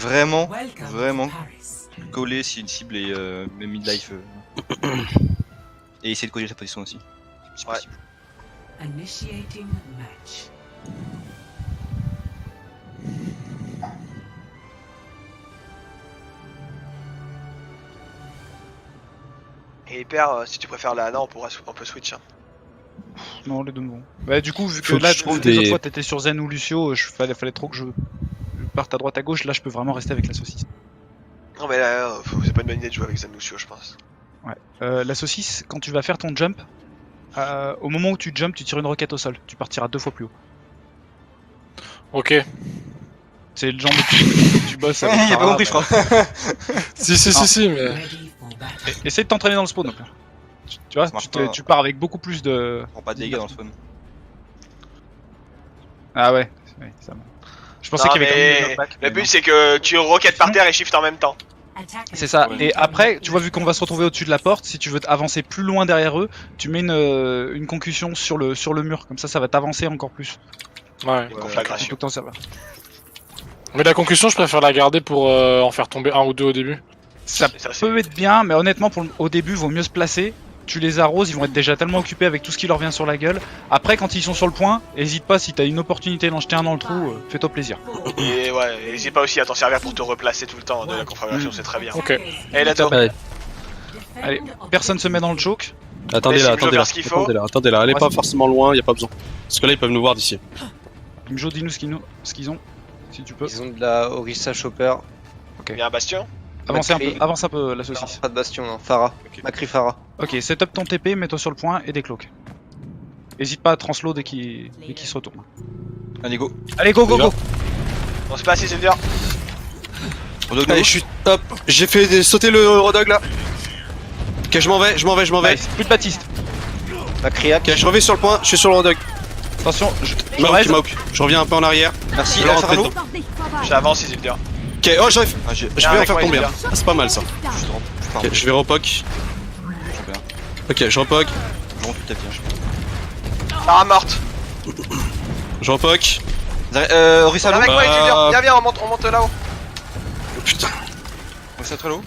vraiment coller si une cible est mid-life. Et essayer de coller sa position aussi. Si possible. Initiating match. Et hyper, si tu préfères la Ana, on peut switch. Hein. Non, les deux me vont. Bah, du coup, vu que Faut que là, je trouve les autres des- fois t'étais sur Zen ou Lucio, fallait trop que je parte à droite à gauche. Là, je peux vraiment rester avec la saucisse. Non mais là, c'est pas une bonne idée de jouer avec Zanusio, je pense. Ouais. La saucisse, quand tu vas faire ton jump, au moment où tu jump, tu tires une roquette au sol. Tu partiras 2 fois plus haut. Ok. C'est le genre de truc que tu bosses avec. Il a pas compris, je crois. Si, mais. Ready for battle. Essaye de t'entraîner dans le spawn. Donc. Tu vois, Ça marche pas. tu pars avec beaucoup plus de. On prend pas de dégâts dans le spawn. Ah ouais, ça va. Je pensais Non, qu'il y avait quand même des mais knockbacks, le mais but non. c'est que tu roquettes par terre et shift en même temps. C'est ça. Et après, tu vois, vu qu'on va se retrouver au-dessus de la porte, si tu veux avancer plus loin derrière eux, tu mets une concussion sur le mur. Comme ça va t'avancer encore plus. Ouais. Conflagration. Faut que t'en serves. Mais la concussion, je préfère la garder pour en faire tomber un ou deux au début. Ça Et ça, c'est- peut être bien, mais honnêtement, au début, vaut mieux se placer. Tu les arroses, ils vont être déjà tellement occupés avec tout ce qui leur vient sur la gueule. Après, quand ils sont sur le point, hésite pas, si t'as une opportunité d'en jeter un dans le trou, fais-toi plaisir. Et ouais, n'hésite pas aussi à t'en servir pour te replacer tout le temps de la conflagration, c'est très bien. Ok. Et let's go. Ouais. Allez, personne se met dans le choke. Attendez Laisse là, Simjo attendez faire là, ce qu'il faut. attendez là, allez Ouais, pas c'est- forcément loin, y a pas besoin. Parce que là ils peuvent nous voir d'ici. Imjo, dis-nous ce qu'ils ont, si tu peux. Ils ont de la Orisa Chopper. Il y a un bastion. Avance un peu la saucisse. Pas de bastion, non. Farah. Ok. Macri Farah. Ok, setup ton TP, mets-toi sur le point et décloque. Hésite pas à transload dès qu'il se retourne. Allez, go. Allez, go, go, Déjà. go! On se passe ici, c'est dur. Rodog, Allez, je suis top. J'ai fait sauter le Rodog là. Ok, je m'en vais. Nice. Plus de Baptiste. Macriac. Ok, je reviens sur le point, je suis sur le Rodog. Attention, je Mauk, reste. Mauk. Je reviens un peu en arrière. Merci, Je vais Farano. rentrer J'avance ici, c'est dur. Ok, oh j'arrive. Ah, j'ai. Je vais en avec faire moi, tomber. il est hein. Ah, c'est pas mal ça. Je drop. Ok, je vais repoc. Ok, je repoc. Je rentre tout à fait. Sarah morte. Je repoc. Orisa, Avec l'eau. moi, Isildur. Viens, on monte là-haut. Oh, putain. Orisa, très low.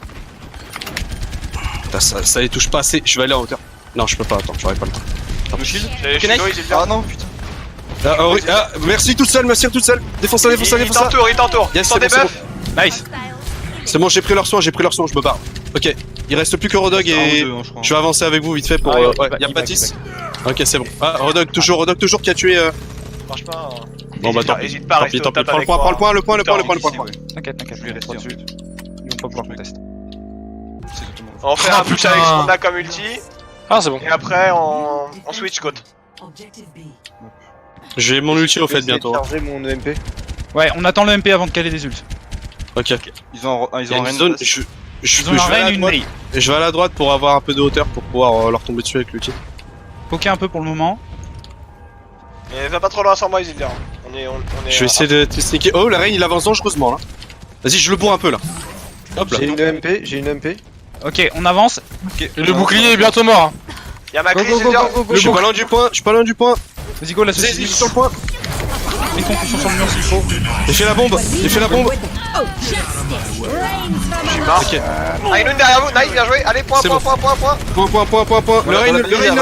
Putain, ça les touche pas assez. Je vais aller en hauteur. Non, je peux pas. Attends, j'aurais pas le temps. Le shield. J'ai Ok, Shido, nice. Isildur. Ah non, putain. Ah, oui, ah, merci toute seule, merci toute seule. Défonce ça, défonce ça, Il défonce ça. t'entoure. Yes, Sans c'est bon, c'est debuff. Nice. C'est bon, j'ai pris leur soin, je me barre. Ok, il reste plus que Rodog et Un ou deux, hein, je crois. je vais avancer avec vous vite fait pour. Ah, ouais, il y'a va, Baptiste. Ok, c'est bon. Ah, Rodog toujours qui a tué. Marche pas. Bon bah tant pis. Hésite pas à Tant rester pis, tant au pis. top Prends le avec point, moi. prends le point, le point. Ici, ouais. T'inquiète, Je vais rester, droit hein. dessus. Ils vont pas pouvoir contester. C'est exactement. On fait un push avec ce qu'on a comme ulti. Ah, c'est bon. Et après, on switch côte. Objective B. J'ai mon ulti au fait bientôt. Charger mon EMP. Ouais, on attend le MP avant de caler des ults. Ok. Ils ont Il y a un une rain. zone. Je Ils ont un vais rain à et la une droite. grille. Je vais à la droite pour avoir un peu de hauteur pour pouvoir leur tomber dessus avec l'ulti. Poker un peu pour le moment. Mais va pas trop loin sans moi, Isildur. On est. Je vais essayer de te sneaker. Oh, la reine il avance dangereusement là. Vas-y, je le bourre un peu là. Hop là. J'ai une EMP. Ok, on avance. Ok. Et le bouclier est bientôt mort. Hein. Y'a ma Go, crise, go, go, Isildur. go, go, Je suis go. pas loin du point. Vas-y, go, la Vas-y, saucisse. sur le point. Une concussion sur le mur s'il faut. J'ai fait la bombe. Je suis mort. Ok. Ah, une derrière vous. Nice, bien joué. Allez, point. C'est Point. Point. Le Voilà, rain, voilà, le rain. Valise, Le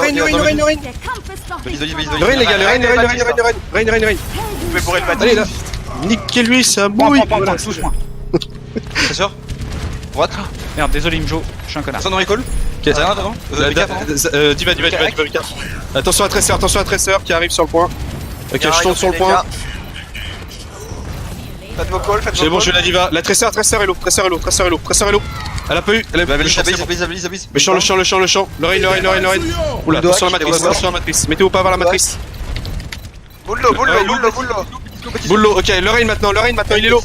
rain, les gars, le rain. Vous pouvez bourrer le bâtiment. Allez là. Niquez-lui, ça Point, bouille. point, Voilà. touche point. Très sûr. Droite. Merde, désolé Imjo, je suis un connard. Personne en recall. Ok. Rien devant. Diva. Attention à Tracer qui arrive sur le point. Ok, je tombe sur le point. Faites vos calls, faites vos C'est bon, calls. je la Diva. La Tracer est low. Elle a pas eu. Elle a Valise, je sais pas. valise. Mais champ. Le rain. Oula, attention à la matrice, Mettez-vous pas vers la matrice. Boule l'eau. Boule l'eau, ok, le rain maintenant, il est low.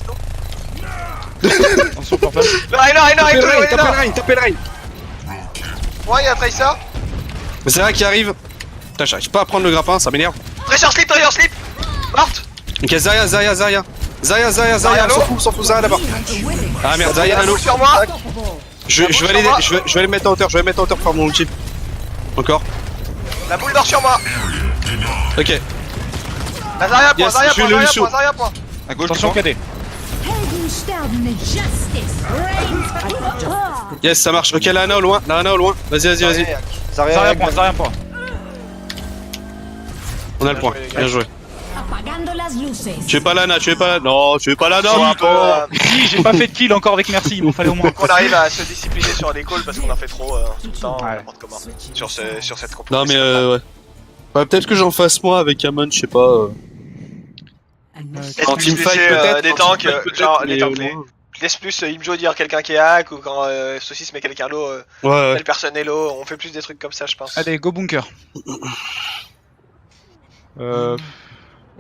Attention, portable. Le Rainer, Tapez le rain. Ouais, y'a Tracer. Mais c'est là qui arrive. Putain, j'arrive pas à prendre le grappin, ça m'énerve. Tracer slip. Morte. Ok, Zarya, on s'en fout, Zarya là-bas. Ah merde, Zarya La Nano. boule sur moi. Je vais aller mettre en hauteur, pour faire mon ulti. Encore. La boule d'or sur moi. Ok, La Zarya point, Yes, je vais le Lucio. Zarya point. À gauche. Attention, devant. KD. Helden sterben nicht. Justice reigns. Yes, ça marche. Ok, Lana au loin. Lana au loin. Vas-y. Zarya Zarya point, Zarya point. On a le point. Bien joué. Apagando las luces. Tu es pas Lana, Non, tu es pas Lana. Faut un peu, Si, j'ai pas fait de kill encore avec merci, il m'en fallait au moins. qu'on arrive à se discipliner sur les calls parce qu'on en fait trop tout le temps, Ouais. n'importe comment. Sur cette compétition. Non, mais ouais. Ouais, peut-être que j'en fasse moi avec Amon, je sais pas. Laisse En plus teamfight, laisser, peut-être. des En tanks, teamfight, peut-être, genre mais les tanks au clés. moins. Laisse plus Imjo dire quelqu'un qui est hack ou quand Saucisse met quelqu'un low, Ouais. telle personne est low, on fait plus des trucs comme ça je pense. Allez, go bunker.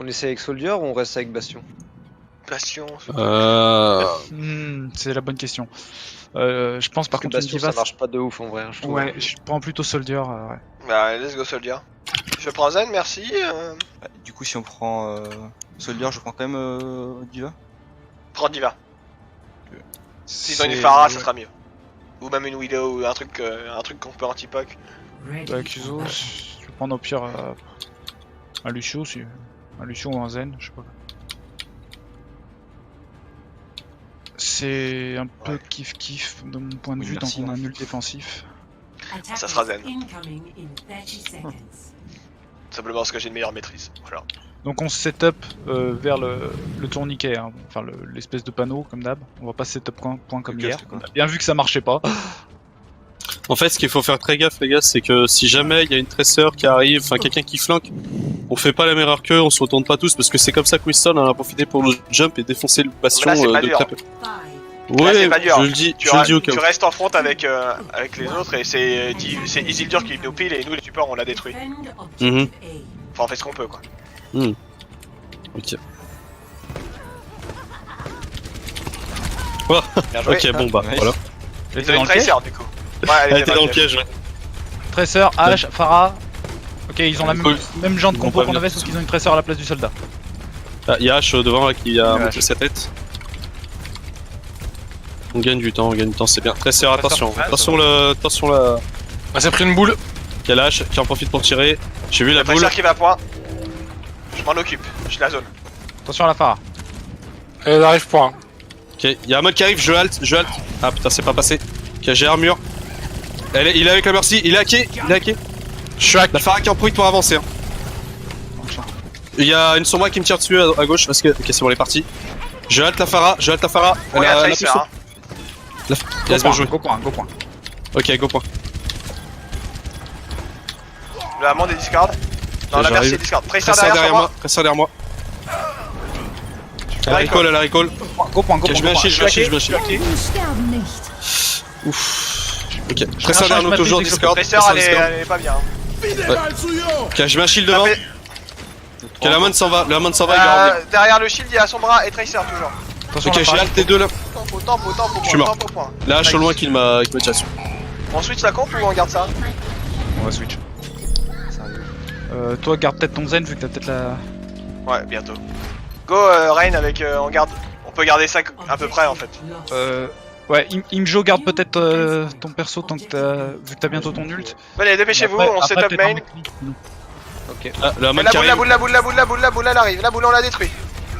On essaie avec Soldier ou on reste avec Bastion? Bastion. C'est la bonne question. Je pense par Parce que contre une Bastion diva. ça marche pas de ouf en vrai. Je trouve. Ouais, je prends plutôt Soldier. Ouais. Bah let's go Soldier. Je prends Zen, merci. Du coup, si on prend Soldier, je prends quand même Diva. Prends Diva. S'ils ont une C'est- Pharah, ça sera mieux. Ou même une Widow ou un truc qu'on peut anti-poc. Ouais, Kuzo, je vais prendre au pire un Lucio, si... un Lucio ou un Zen, je sais pas. C'est un peu kiff-kiff de mon point de Oui, vue merci, tant qu'on a hein. un nul défensif. Ça sera Zen. Incoming in 30 seconds. Simplement parce que j'ai une meilleure maîtrise. Voilà. Donc on se set up vers le tourniquet, hein. Enfin l'espèce de panneau comme d'hab. On va pas set up point comme Le hier. ghost, quoi. On a bien vu que ça marchait pas. En fait, ce qu'il faut faire très gaffe, les gars, c'est que si jamais il y a une tresseur qui arrive, enfin quelqu'un qui flanque, on fait pas la même erreur qu'eux, on se retourne pas tous, parce que c'est comme ça que Winston en a profité pour nous jump et défoncer le bastion Mais là, c'est pas de dur. très peu. 5, Là, c'est Ouais, pas dur. je le dis, Tu, je le dis au cas tu où. restes en front avec les autres et c'est Isildur qui nous pile et nous les supports on l'a détruit. defend Mhm. objective A. Enfin on fait ce qu'on peut quoi. Ok. Bien joué. Ok, bon bah Nice. voilà. Elle Ils était ont dans une le piège. tracer du coup. Ouais, Elle était dans le piège, ouais. Tracer, H, Pharah. Ok, ils ont la Cool. même genre de Ils vont compo pas qu'on venir avait, tous. sauf qu'ils ont une Tracer à la place du soldat. Ah, il y a H devant là qui a Ouais. monté sa tête. On gagne du temps, c'est bien. Tracer, attention, ouais, attention la. Ah, c'est pris une boule. Quel H qui en profite pour tirer. J'ai vu la La boule. tracer qui va à point. Je m'en occupe, je la zone. Attention à la Pharah. Elle arrive point. Ok, il y a un mode qui arrive, je halte. Ah putain, c'est pas passé. Ok, j'ai armure. Il est avec la Mercy, il est hacké. Je suis hack. La Pharah qui en profite pour avancer. Hein. Il y a une Sombra qui me tire dessus à gauche parce que. Ok, c'est bon, elle est partie. Je halte la Pharah. On est à Elle a tracer poussé. hein. Yes, bien joué. Go point. Ok, go point. Le Hammond est discard. Non, Ok, la merci j'arrive. est discard. Tracer Tracer derrière derrière sur moi. Tracer derrière moi. Elle recall, elle recall. Go point. Ok, je mets un shield, je mets un shield, je mets un shield. Helden sterben nicht. Ouf. Ok, cherche Tracer derrière nous, ma toujours prise, Discord. Tracer elle est pas bien. Ok, je mets un shield devant. Tapez. Ok, la Hamon s'en va, il va revenir. Derrière le shield il y a son bras et Tracer toujours. Attention Ok, à la j'ai Pharah. alt les deux là. Tempo, Je suis mort. point. La hache au loin qui m'a tiré dessus. On switch la comp ou on garde ça? On va switch. Toi, garde peut-être ton Zen vu que t'as peut-être la. Ouais, bientôt. Go Rain avec on peut garder ça à peu près en fait. Ouais, Imjo garde peut-être ton perso tant que vu que t'as bientôt ton ult. Allez, dépêchez-vous, Après- on après, setup peut-être main. Ah, la Hamon Mais qui arrive. la boule, elle arrive. La boule, on l'a détruit.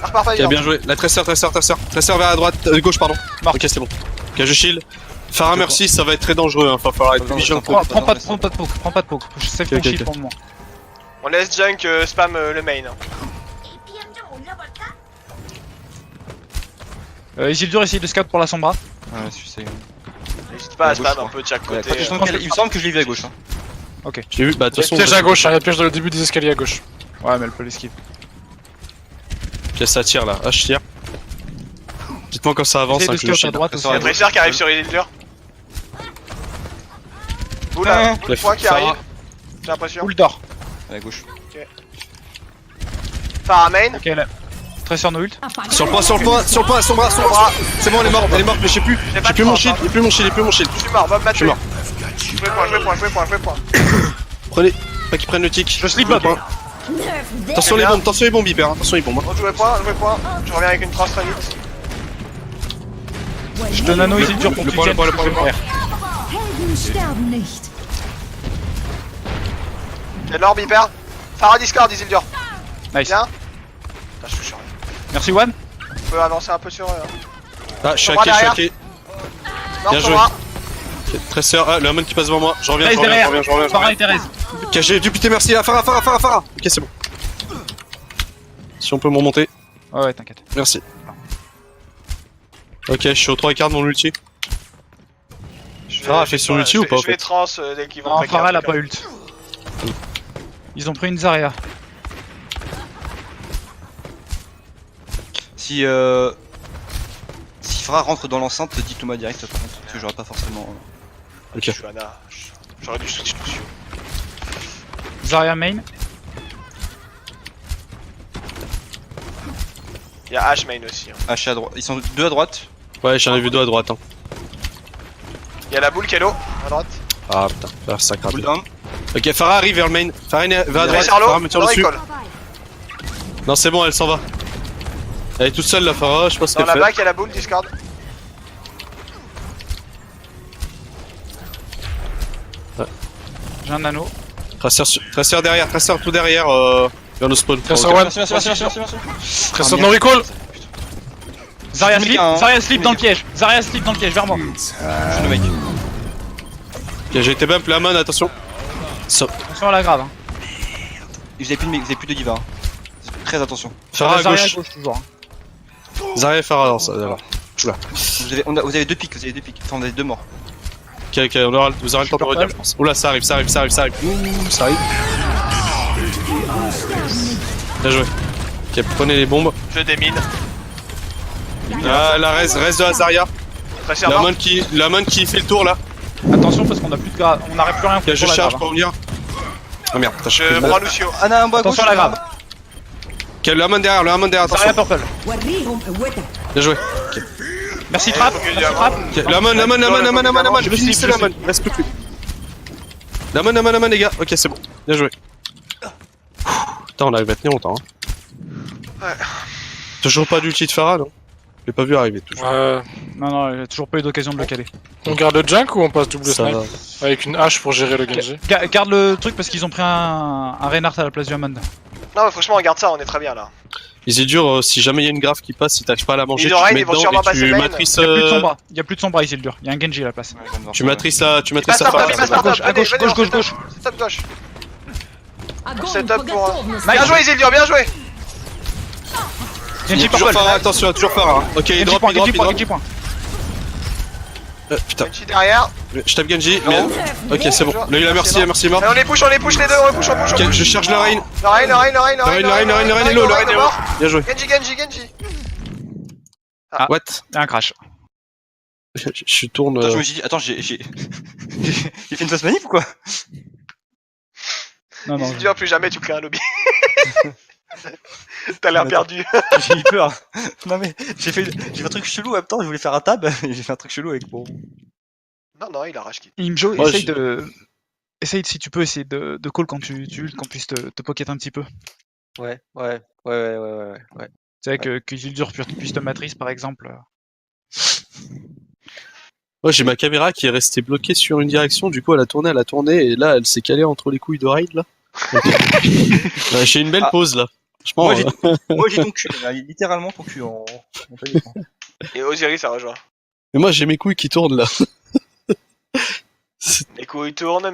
Elle repart pas Ok, vivante. bien joué. La Tracer vers la droite, gauche, pardon. Marc. Ok, c'est bon. Ok, je shield. Pharah Mercy, ça va être très dangereux, hein. Faut falloir être vigilant. Prends pas de poke, je save ton Ok, shield ok. pour le moment. On laisse Junk spam le main. Isildur essaye de scout pour la Sombra. Ouais, c'est. N'hésite pas à À gauche, spam je un crois. peu de chaque Ouais, côté. il me semble que je l'ai vu à gauche. Hein. J'ai vu, bah de toute façon. Piège à gauche, il y a piège dans le début des escaliers à gauche. Ouais, mais elle peut l'esquive. Ok, ça tire là. Ah, je tire. Dites-moi quand ça avance, Essaye hein, de que je scout à shield. droite aussi. Il y a Tracer qui arrive sur Isildur. Boule, boule point qui Pharah. arrive. J'ai l'impression. Boule d'or. À la gauche. Pharah main. Ok, là. Tracer no ult. Apagando Sur le point, las sur le point, luces. sur le point, Sombra. C'est bon, elle est morte, mais je sais plus. J'ai pas J'ai de plus mon tranche, shield, hein. j'ai plus mon shield. Je suis mort, Bob m'a Je suis tué. mort. Je vais point. Prenez, pas qu'ils prennent le tic. Je slip Le up. point. Nerf Attention les bombes, Hyper, hein. Attention les bombes. On jouait point. Je reviens avec une trace très vite. Je te nano Isildur pour que Le tu point, le tiennes. point, le point, le point. Helden sterben nicht. Il y a de l'orbe hyper. Pharah discard Isildur. Nice. Bien. Putain, je suis chiant. Merci One. peut avancer un peu sur eux. Hein. Ah, je suis Sombra hacké, je suis derrière. hacké. Non, Bien Sombra. Ok, Tracer, ah, le Hammond qui passe devant moi. Je reviens, Thérèse je derrière. reviens. Farah et Thérèse. Ok, j'ai dû piter, merci. Ah, Farah. Ok, c'est bon. Si on peut me remonter, Ouais, t'inquiète. merci. Ok, je suis au 3 quarts de mon ulti. Farah a fait son ulti ou pas, en Je vais fait trans dès qu'ils vont Non, craquer, Farah en elle a tout cas. pas ult. Ils ont pris une Zarya. Si Farah rentre dans l'enceinte, dites-le moi direct par contre, parce que j'aurais pas forcément. Ok. Je suis Ana. J'aurais dû switch dessus. Zarya main. Il y a Ash main aussi. Hein. H à droite. Ils sont deux à droite. Ouais, j'en ai vu deux à droite. Hein. Il y a la boule Kelo à droite. Ah putain, là, ça crappe. Pull down. Ok, Farah arrive vers le main. Farah va à Il y a droite. Charlot. Farah me tire dessus. Recall. Non, c'est bon, elle s'en va. Elle est toute seule la Farah, je sais pas ce Dans qu'elle la fait. back, il y a la boule Discord. J'ai un anneau. Tracer derrière, Tracer tout derrière, vers le spawn. Tracer Ok. one. Merci. Tracer no recall. Zarya Je slip, hein. Zarya slip dans le piège. Zarya slip dans le piège, vers moi. Je le mec. Ok, j'ai été bump, la man, attention. Ça. Attention à la grave. Hein. Vous avez plus de diva. Hein. Très attention. Farah à Zarya gauche. toujours. Hein. Zarya et Farah, non, ça, là. Vous avez deux pics, Enfin, vous avez deux morts. Ok, vous aurez le temps de redire, je pense. Oula, ça arrive. Ouh, ça arrive. Bien joué. Ok, prenez les bombes. Je démine. Ah, la reste de la Zarya. Tracer La mort. man qui fait le tour là. Attention parce qu'on a plus de grave. On n'arrête plus rien Ok, pour je la charge grave. pour venir. Ah merde, putain, je Je fais prends mal. Lucio. Anna, un bas à gauche. Attention à la grave. Ok, le Hammond derrière, Zarya attention. purple. وريهم قوتك. Bien joué. Merci trap. faut que Merci je trap. Ok, la man, Je le finissez slip, la man, reste plus. La man, les gars. Ok, c'est bon. Bien joué. Putain, on arrive à tenir longtemps. Hein. Ouais. Toujours pas d'ulti de Farah, non? Je l'ai pas vu arriver toujours. Non, j'ai toujours pas eu d'occasion de le caler. On garde le junk ou on passe double Ça snipe va. avec une hache pour gérer le Genji? Garde le truc parce qu'ils ont pris un Reinhardt à la place du Hammond. Non, mais franchement, on garde ça, on est très bien là. Isildur, si jamais il y a une grave qui passe, si t'arrives pas à la manger, Ils tu auraient, te mets ils vont dedans sûrement et passer tu main. matrices. Il y a plus de sombra. Il y a plus de sombra Isildur. Il y a un Genji à la place. Tu matrices la Passe top, Farah. passe À gauche, top, à gauche, venez, gauche, venez, gauche. Setup gauche. Огонь Setup по pour... готовности. Bien joué Isildur, bien joué. Genji Toujours purple. Farah, attention, toujours Farah. Ok, il Genji drop, point, il drop, Genji il point, drop. Genji point. Putain, Genji derrière. je tape Genji, merde. Ok, c'est bon. Là, il a merci, merci est mort. Et on les push les deux, on les push. Ok, je charge la reine. Le Rain, Le reine est low, le reine est low. Bien joué. Genji. What? Il y a un crash. Je tourne. Attends, je me suis dit, attends, j'ai fait une fausse manip ou quoi? Non, non. Isildur, plus jamais tu crées un lobby. T'as l'air perdu. J'ai eu peur. Non mais, j'ai fait un truc chelou en même temps, je voulais faire un tab, et j'ai fait un truc chelou avec mon... Non, il a rage quit. Imjo, Moi, essaye si tu peux, essayer de call quand tu ult, qu'on puisse te pocket un petit peu. Ouais. Tu sais, que Isildur puisse te matrice par exemple. Moi, j'ai ma caméra qui est restée bloquée sur une direction, du coup, elle a tourné, et là, elle s'est calée entre les couilles de Raid, là. Ouais, j'ai une belle pause, là. Moi Franchement, j'ai ton cul, là, littéralement ton cul en taille. Et Osiris a rejoint. mais moi, j'ai mes couilles qui tournent, là. Mes couilles tournent.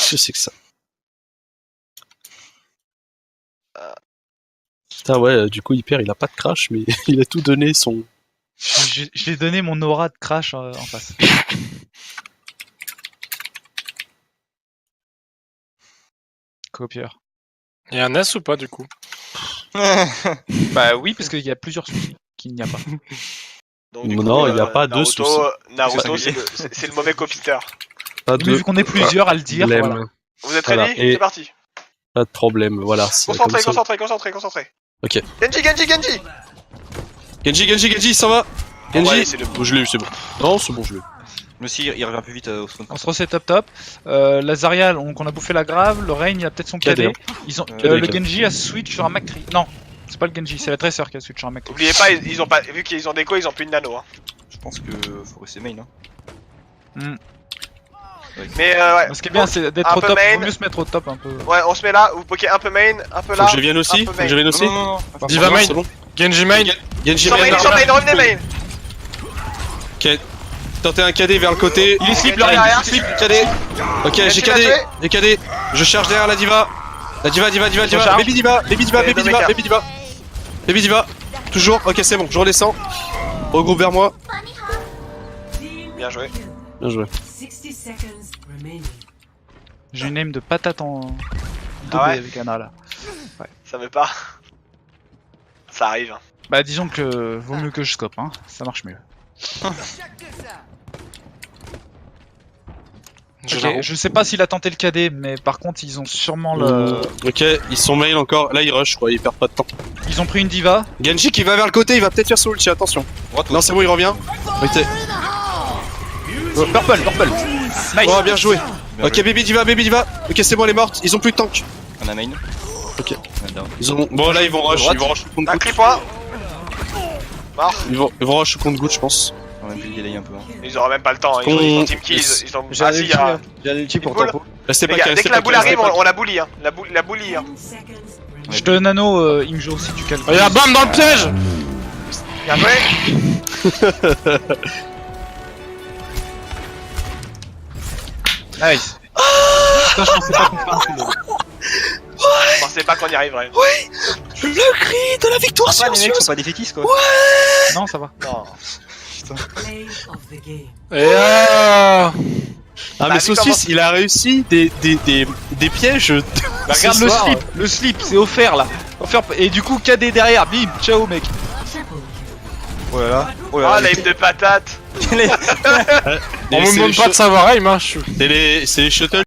Je sais que ça. Putain, ouais, du coup, Hyper, il a pas de crash, mais il a tout donné son... Je l'ai donné mon aura de crash en face. Copieur. Il y a un S ou pas du coup? Bah oui, parce qu'il y a plusieurs soucis qu'il n'y a pas. Donc, du coup, Non, il y a pas de Naruto, soucis. Naruto, c'est le mauvais copiteur. Pas Mais de vu qu'on est plusieurs à le dire, problème. voilà. Vous êtes Voilà, ready? et- C'est parti. Pas de problème, voilà. c'est comme ça. Concentré. Ok. Genji. Genji, il s'en va. Genji. Ouais, c'est le- Oh, je l'ai eu, c'est bon. Non, c'est bon, je l'ai eu. Mais si, il revient plus vite au spawn. On se reset top. La Zarya, on a bouffé la grave. Le Rain, il a peut-être son Cadet. cadet. Ils ont, Cadet, le cadet. Genji a switch sur un McCree. Non, c'est pas le Genji, c'est la Tracer qui a switch sur un McCree. Oubliez pas, ils ont pas, vu qu'ils ont déco, ils ont plus de nano. Hein. Je pense que faut rester main, hein. Mais ouais. Ce qui est bien, c'est d'être Un au peu top. main. Vaut mieux se mettre au top un peu. Ouais, on se met là, vous pokez un peu main, un peu Faut là. que je vienne aussi, un peu faut que main. je vienne aussi. Non. Diva Non, main, c'est bon. Genji main. Genji Sur main, main, sur main, revenez main. Ok. Tentez un KD vers le côté. Il est slip, Ok, le derrière. Rein. Slip. KD. Ok, j'ai Genji KD. l'a tué. J'ai KD. Je charge derrière la diva. La diva. Recharge. Baby diva. Dominica. Baby diva. Toujours. Ok, c'est bon. Je redescends. Regroupe vers moi. Team Bien joué. kill. Bien joué. 60 seconds remaining. J'ai une aim de patate en. Ah ouais avec Anna là. Ça veut pas. Ça arrive. Bah disons que vaut mieux que je scope, hein. Ça marche mieux. J'ai Ok, la roue. je sais pas s'il a tenté le KD, mais par contre ils ont sûrement le. Ok, ils sont mail encore. Là, ils rush, je crois. Ils perdent pas de temps. Ils ont pris une diva. Genji qui va vers le côté. Il va peut-être faire son ulti. Attention. Droite, Non, c'est bon, il revient. Ok. Purple. Nice. Oh, bien joué. Bien Ok, joué. baby diva. Ok, c'est bon, elle est morte. Ils ont plus de tank. On a main. Ok. On est down. Ils ont. Bon, là, ils vont rush. Droite. Ils vont rush au compte Un goutte. clip point. Mort. Ils vont rush au compte goutte, je pense. On a pu le délai un peu. Hein. Ils auront même pas le temps. Ils ont team kill. Ils ont. J'ai Ah un si, ulti, il y a. là. J'ai un ulti pour Une boule. tempo. Restez Les pas gars, calés, dès que la boule arrive, on la boulie. Hein. La boulie. Hein. 10 seconds remaining. Je te nano, il me joue aussi du calcul. Oh, y'a bam dans le piège. Bien joué. Nice. Ça, je pensais pas qu'on ferait un kill. Je pensais pas qu'on y arriverait. Le cri de la victoire Après, les mecs sont pas défaitistes quoi. Non, ça va. Non. Play of the game. Et Ah, Bah, mais vu Saucisse, comment- il a réussi des pièges. Bah, ce regarde le soir. slip. Le slip, c'est offert là. Offert. Et du coup, KD derrière. Bim. Ciao, mec. Triple kill. Oh là là. Oh Ah, là là. la hip de patate. on me demande pas de savoir aim, hein. C'est les shuttles